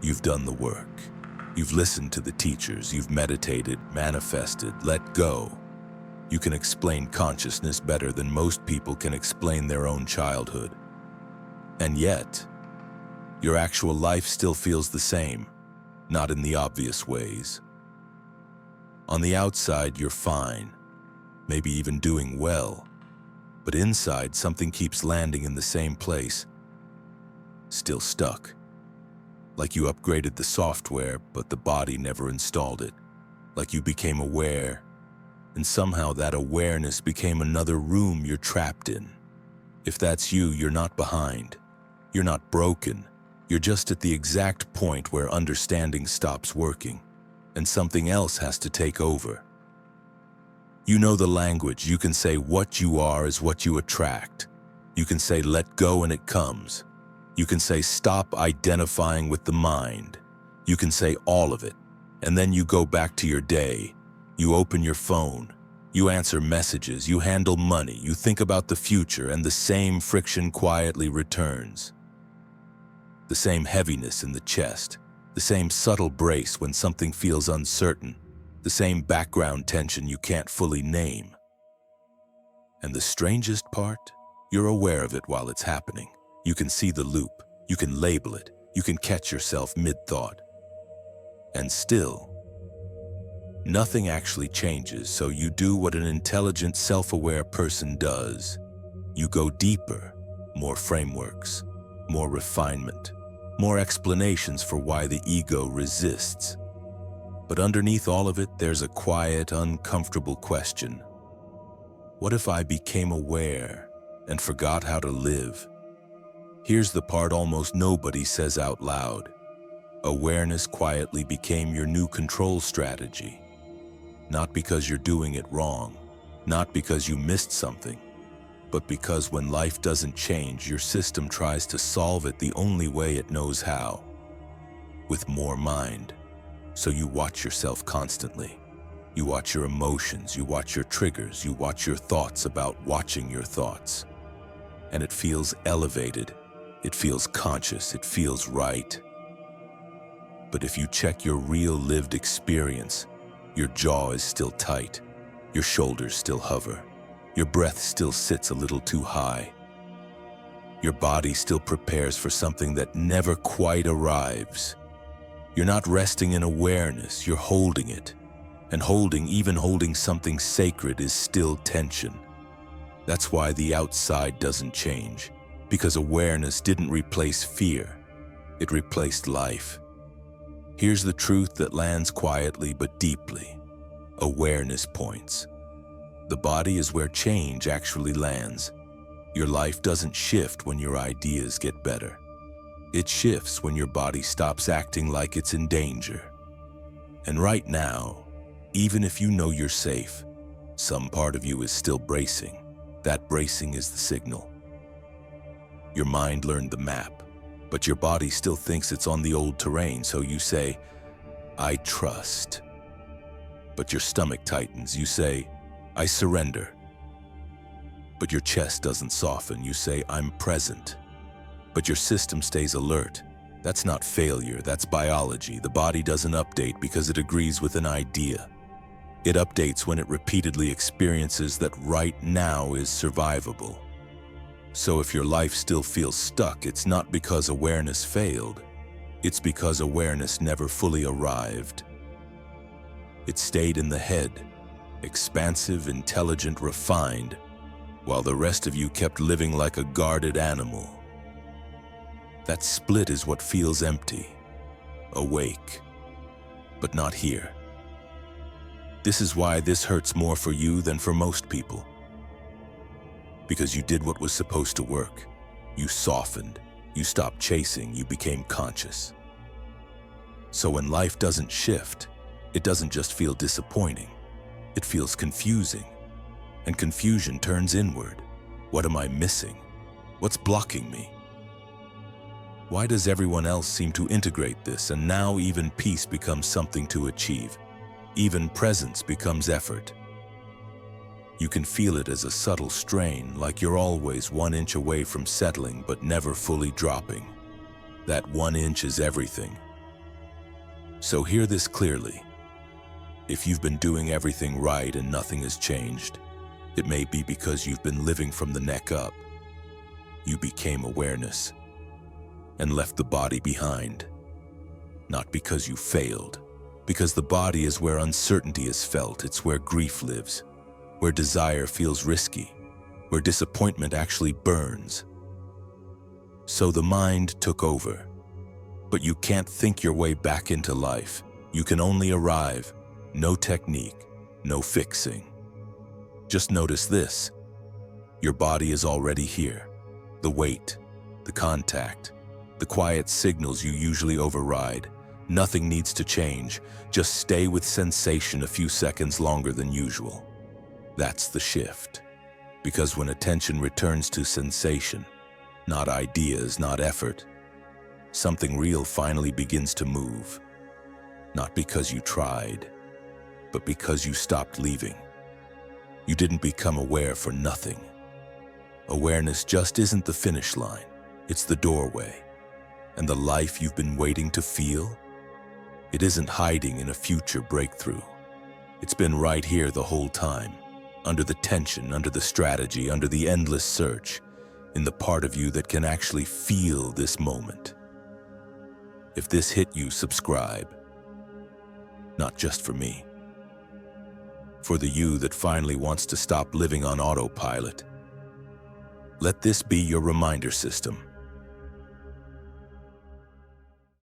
You've done the work. You've listened to the teachers. You've meditated, manifested, let go. You can explain consciousness better than most people can explain their own childhood. And yet, your actual life still feels the same, not in the obvious ways. On the outside, you're fine, maybe even doing well, but inside, something keeps landing in the same place, still stuck. Like you upgraded the software, but the body never installed it. Like you became aware, and somehow that awareness became another room you're trapped in. If that's you, you're not behind. You're not broken. You're just at the exact point where understanding stops working, and something else has to take over. You know the language. You can say what you are is what you attract. You can say let go and it comes. You can say stop identifying with the mind. You can say all of it, and then you go back to your day. You open your phone. You answer messages. You handle money. You think about the future, and the same friction quietly returns. The same heaviness in the chest. The same subtle brace when something feels uncertain. The same background tension you can't fully name. And the strangest part? You're aware of it while it's happening. You can see the loop. You can label it. You can catch yourself mid-thought. And still, nothing actually changes, so you do what an intelligent, self-aware person does. You go deeper, more frameworks, more refinement, more explanations for why the ego resists. But underneath all of it, there's a quiet, uncomfortable question. What if I became aware and forgot how to live? Here's the part almost nobody says out loud. Awareness quietly became your new control strategy. Not because you're doing it wrong, not because you missed something, but because when life doesn't change, your system tries to solve it the only way it knows how, with more mind. So you watch yourself constantly. You watch your emotions, you watch your triggers, you watch your thoughts about watching your thoughts. And it feels elevated, it feels conscious, it feels right. But if you check your real lived experience, your jaw is still tight, your shoulders still hover, your breath still sits a little too high. Your body still prepares for something that never quite arrives. You're not resting in awareness, you're holding it. And even holding something sacred is still tension. That's why the outside doesn't change, because awareness didn't replace fear, it replaced life. Here's the truth that lands quietly but deeply. Awareness points. The body is where change actually lands. Your life doesn't shift when your ideas get better. It shifts when your body stops acting like it's in danger. And right now, even if you know you're safe, some part of you is still bracing. That bracing is the signal. Your mind learned the map, but your body still thinks it's on the old terrain, so you say, I trust. But your stomach tightens, you say, I surrender. But your chest doesn't soften, you say, I'm present. But your system stays alert. That's not failure, that's biology. The body doesn't update because it agrees with an idea. It updates when it repeatedly experiences that right now is survivable. So if your life still feels stuck, it's not because awareness failed. It's because awareness never fully arrived. It stayed in the head, expansive, intelligent, refined, while the rest of you kept living like a guarded animal. That split is what feels empty, awake, but not here. This is why this hurts more for you than for most people. Because you did what was supposed to work. You softened, you stopped chasing, you became conscious. So when life doesn't shift, it doesn't just feel disappointing, it feels confusing. And confusion turns inward. What am I missing? What's blocking me? Why does everyone else seem to integrate this, and now even peace becomes something to achieve? Even presence becomes effort. You can feel it as a subtle strain, like you're always 1 inch away from settling but never fully dropping. That 1 inch is everything. So hear this clearly. If you've been doing everything right and nothing has changed, it may be because you've been living from the neck up. You became awareness and left the body behind. Not because you failed, because the body is where uncertainty is felt. It's where grief lives, where desire feels risky, where disappointment actually burns. So the mind took over. But you can't think your way back into life. You can only arrive. No technique, no fixing. Just notice this. Your body is already here. The weight, the contact, the quiet signals you usually override. Nothing needs to change. Just stay with sensation a few seconds longer than usual. That's the shift. Because when attention returns to sensation, not ideas, not effort, something real finally begins to move. Not because you tried, but because you stopped leaving. You didn't become aware for nothing. Awareness just isn't the finish line. It's the doorway. And the life you've been waiting to feel, it isn't hiding in a future breakthrough. It's been right here the whole time, under the tension, under the strategy, under the endless search, in the part of you that can actually feel this moment. If this hit you, subscribe. Not just for me. For the you that finally wants to stop living on autopilot. Let this be your reminder system.